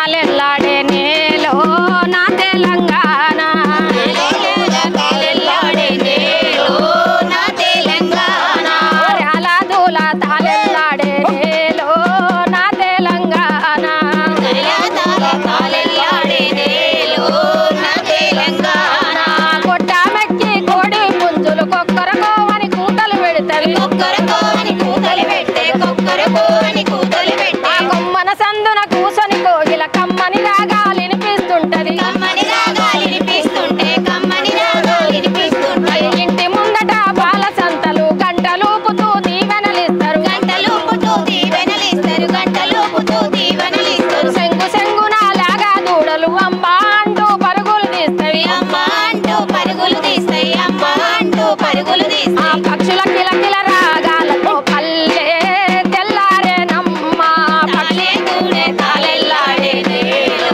తాలెల్లాడే నేలో నా తెలంగాణ తాలెల్లాడే నేలో నా తెలంగాణ రాలదూల తాలెల్లాడే నేలో నా తెలంగాణ తాలెల్లాడే నేలో నా తెలంగాణ కొట్టామెక్కి కోడి పుంజులు కొక్కరకో అని కూతలు పెడతవి కొక్కరకో అని కూతలు పెట్టే కొక్కరకో అని కూతలు పెట్టే కొమ్మన సందున కూసొని కోగిల కమ్మని రాగాలినిపిస్తుంటది కమ్మని రాగాలినిపిస్తుంటే కమ్మని రాగాలినిపిస్తుంటది ఇంటి ముందట బాల సంతలు గంటలూపుతూ దీవెనలిస్తారు గంటలూపుతూ దీవెనలిస్తారు గంటలూపుతూ దీవెనలిస్తారు సెంగు సెంగున లాగా దూడలు అమ్మ అంటూ పరుగులు తీస్తాయి అమ్మ అంటూ పరుగులు తీస్తాయి అమ్మ అంటూ పరుగులు తీస్తాయి పక్షుల కిలకిల రాగాలతో పల్లె తెల్లారేనమ్మ పల్లె దూడే తాలెల్లాడే నేలో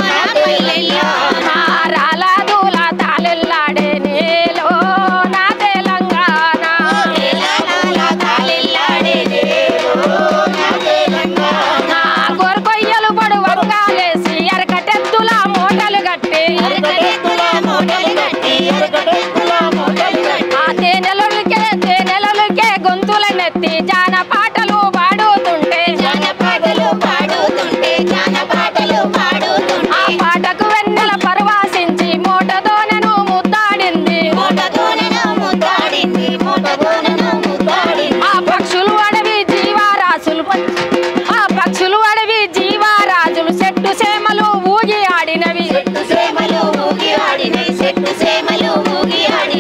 నా తెలంగాణ రాలదూల తాలెల్లాడే నేలో నా తెలంగాణ తాలెల్లాడే నేలో నా తెలంగాణ గొర్కొయ్యలు పడు వంగాలేసి ఎరకటెత్తుల మూటలు కట్టి ఆ తేనెలకే గొంతులనెత్తి జానపాటలు పాడుతుంటే ఆ పాటకు వెన్నెల పరవాసించి మోటదోనెను ముద్దాడింది ఆ పక్షులు అడవి జీవారాజులు చెట్టు సేమలు ఊగి ఆడినవి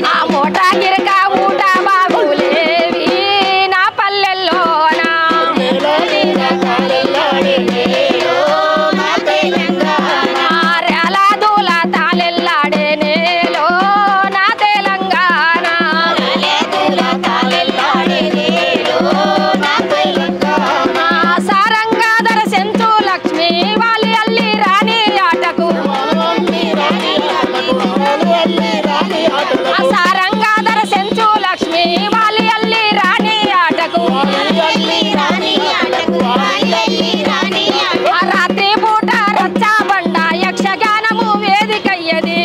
ఆ మోటా గిరక ఊట బాబులేవి నా పల్లెల్లోనా రాలదూల తాలెల్లాడే నేలో నా తెలంగాణ సారంగాధర సెంతు లక్ష్మి వాలి అల్లి రాణి ఆటకు సారంగాధర సెంచు లక్ష్మి వాలి అల్లి రాణి ఆటకు ఆ రాత్రి పూట రచ్చాబండ యక్షగానము వేదికయ్యది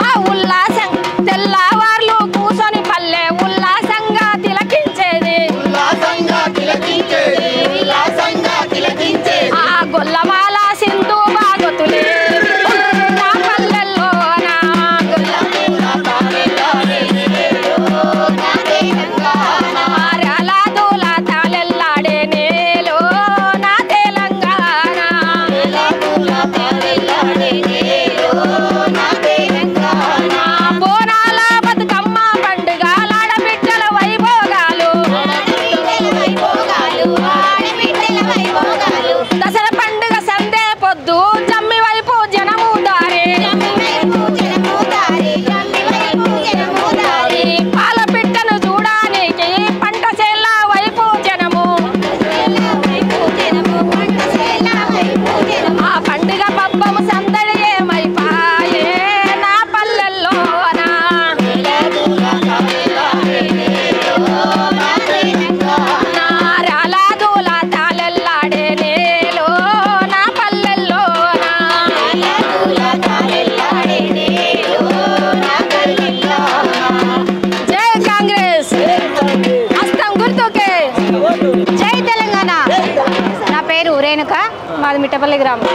ఆ ఉల్లాసం తెల్లవార్లు కూసొని పల్లె ఉల్లాసంగా తిలకించేది ఆ గొల్లమాల సింధు బాగతులే నా పల్లెల్లోనా రాలదూల తాలెల్లాడే నేలో నా తెలంగాణ బోనాల బతుకమ్మ పండుగ ఆడబిడ్డల వైభోగాలు దసరా పండుగ సందే పొద్దు జమ్మి వైపు జనము దారే పాల పిట్టను చూడానికి పంట చేల వైపు జనము ఆ పండుగ పబ్బము సందడి ఏమైపాయే నా పల్లెల్లోనా రాలదూల తాలెల్లాడే నేలో నా పల్లెల్లోనా జై కాంగ్రెస్ హస్తం గుర్తుకే జై తెలంగాణ నా పేరు రేణుక మాది మిట్టపల్లి గ్రామం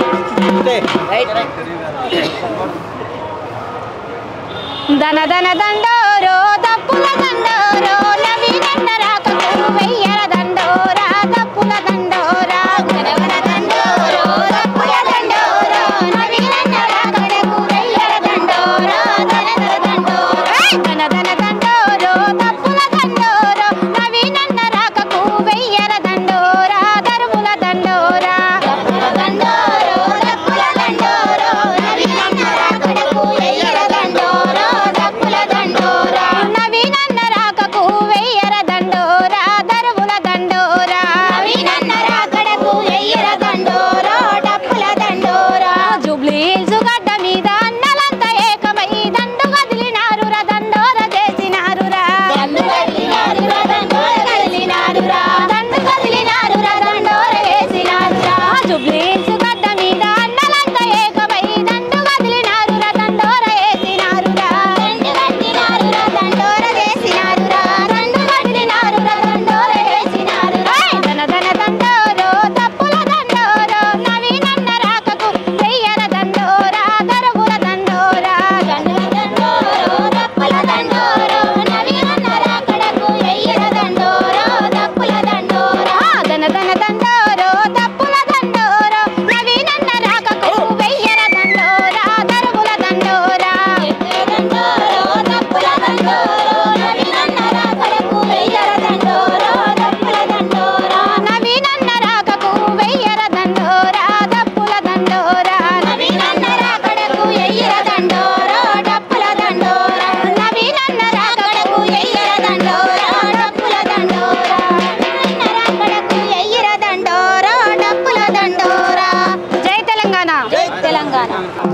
దన దన దండోరో తప్పుల దండోరో నవీనన్న రాకకు వెయ్యర దండోరా తప్పుల దండోరా గనవన దండోరో తప్పుల దండోరో నవీనన్న రాకకు వెయ్యర దండోరా దన దన దండోరా దన దన దండోరో తప్పుల దండోరో నవీనన్న రాకకు వెయ్యర దండోరా దరుముల దండోరా తప్పుల దండోరో తప్పుల దండోరో నవీనన్న రాకకు వెయ్యర దండోరా తప్పుల దండోరా నవీనన్న రాకకు వెయ్యర దండోరా దరుముల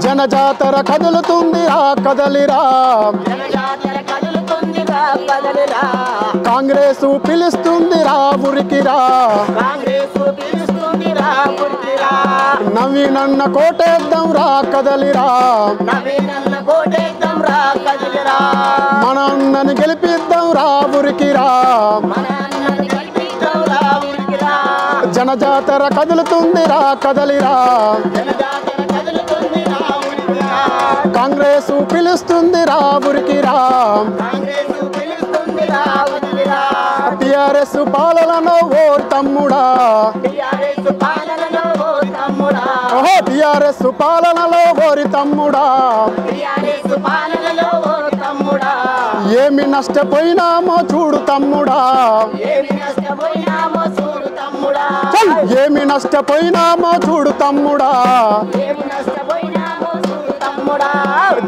జనజాతర కదులుతుందిరా కదలిరా కాంగ్రెసు పిలుస్తుందిరా ఉరికిరా నవీనన్న కోటేద్దాం రా కదలిరా మన అన్నని గెలిపిద్దాం రా ఉరికిరా జనజాతర కదులుతుందిరా కదలిరా కాంగ్రెసు పిలుస్తుందిరా ఉరికిరా టిఆర్ఎస్ పాలనలో ఓ తమ్ముడా ఓహో టిఆర్ఎస్ పాలనలో ఓరి తమ్ముడా ఏమి నష్టపోయినామో చూడు తమ్ముడా ఏమి నష్టపోయినామో చూడు తమ్ముడా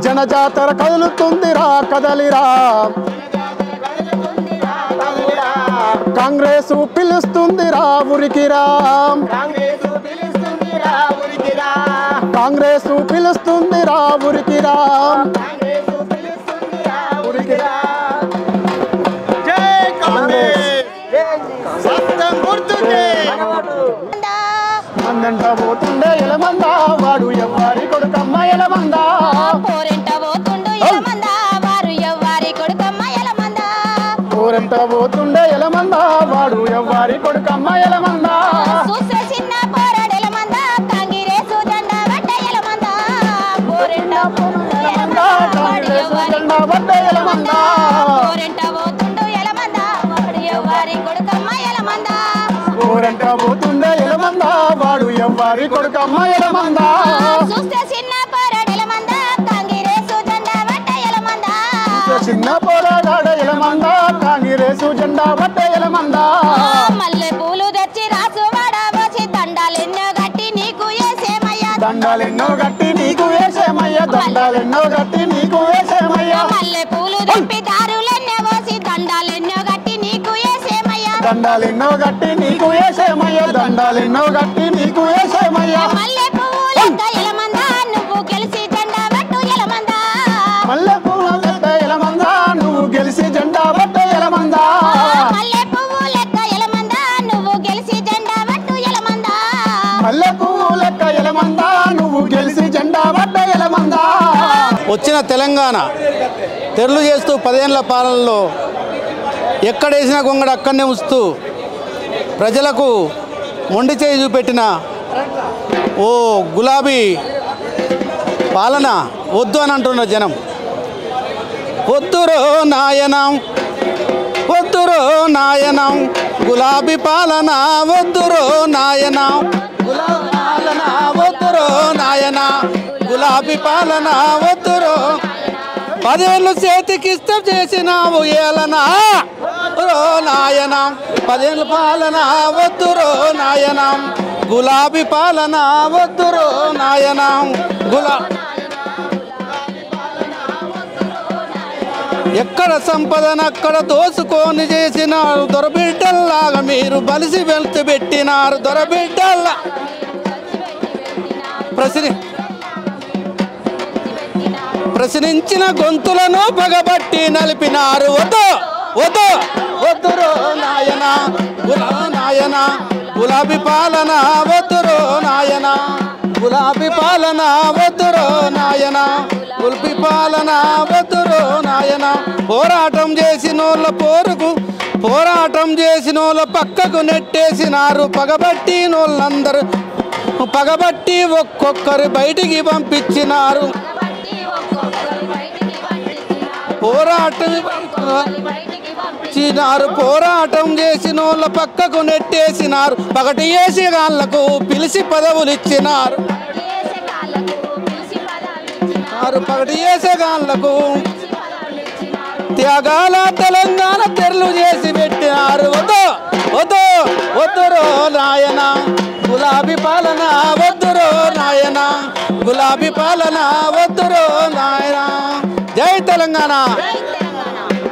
జనజాతర కదులుతుందిరా కదలిరా కాంగ్రెసు పిలుస్తుందిరా ఉరికిరా కాంగ్రెసు పిలుస్తుందిరా ఉరికిరా మందంట పోతుండే ఎలమందా వాడు ఎవ్వరి కొడుకమ్మ ఎలమందా పోరెంట పోతుండు ఎలమందా వారు ఎవ్వరి కొడుకమ్మ ఎలమందా పోరెంట పోతుండే ఎలమందా వాడు ఎవ్వరి కొడుకమ్మ ఎలమందా చూసే చిన్న పోరాడు ఎలమందా కాంగ్రెసు జెండా వడ్డ ఎలమందా పోరెంట పోతుండు ఎలమందా వాడు ఎవ్వరి వడ్డ ఎలమందా పోరెంట పోతుండు ఎలమందా వాడు ఎవ్వరి కొడుకమ్మ ఎలమందా పోరెంట పోతుండే ఎలమందా వాడు ఎవ్వరి కొడుకమ్మ ఎలమందా చూస్తే చిన్న పోరాడు ఎలమందా కాంగ్రెసు జెండా వడ్డ ఎలమందా చిన్న పోరాడాడ ఎలమందా కాంగ్రెసు జెండా వడ్డ ఎలమందా మల్లె పూలు తెచ్చి రాసు వాడబోసి దండాలెన్నో గట్టి నీకు వేసేమయ్యా దండాలెన్నో గట్టి నీకు వేసేమయ్యా దండాలెన్నో గట్టి నీకు వేసేమయ్యా మల్లె పూలు తెప్పి దారులెన్నో పోసి దండాలెన్నో గట్టి నీకు వేసేమయ్యా దండాలెన్నో గట్టి నీకు వేసేమయ్యా దండాలెన్నో గట్టి నీకు వేసేమయ్యా మల్లె పువ్వు లెక్క ఎలమందా నువ్వు గెలిచి జెండా వట్టు ఎలమందా మల్లె పూల లెక్క ఎలమందా నువ్వు గెలిచి జెండా వట్ట ఎలమందా మల్లె పువ్వు లెక్క ఎలమందా నువ్వు గెలిచి జెండా వట్టు ఎలమందా మల్లె పువ్వు లెక్క ఎలమందా నువ్వు గెలిచి జెండా వట్ట ఎలమందా వచ్చిన తెలంగాణ తెరలు చేస్తూ 10 ఏళ్ల పాలనలో ఎక్కడేసిన గొంగడ అక్కడనే ఉంచుతూ ప్రజలకు మొండి చేయి చూపెట్టిన ఓ గులాబీ పాలన వద్దు అని అంటున్న జనం. వద్దురో నాయనం వద్దురో నాయనం గులాబీ పాలన వద్దురో నాయనం గులాబీ పాలన వద్దురో నాయన గులాబీ పాలన వద్దురో 10 ఏళ్ళు చేతికిష్టం చేసినావు ఏలనా రో నాయన 10 ఏళ్ళ పాలన వద్దురో నాయన గులాబీ పాలన వద్దురో నాయన ఎక్కడ సంపదనక్కడ దోసుకొని చేసినారు దొరబిడ్డల్లాగా మీరు బలిసి వెళ్తూ పెట్టినారు దొరబిడ్డల్లా ప్రశ్నించిన గొంతులను పగబట్టి నలిపినారు వద్దు వద్దు వద్దురో నాయన నాయన గులాబీ పాలన వద్దురో నాయన గులాబీ పాలన వద్దురో నాయన గులాబీ పాలన వద్దురో నాయన పోరాటం చేసినోళ్ళ పోరుకు పోరాటం చేసినోళ్ళ పక్కకు నెట్టేసినారు పగబట్టి నోళ్ళందరూ పగబట్టి ఒక్కొక్కరు బయటికి పంపించినారు పోరాటం చేసిన వాళ్ళ పక్కకు నెట్టేసినారు పగటి వేసే గాళ్లకు పిలిచి పదవులు ఇచ్చినారు పగటి వేసే గాళ్లకు త్యాగాల తెలంగాణ తెరలు చేసి పెట్టినారు వద్దు వద్దు వద్దురో నాయన గులాబీ పాలన వద్దురో నాయన గులాబీ పాలన వద్దు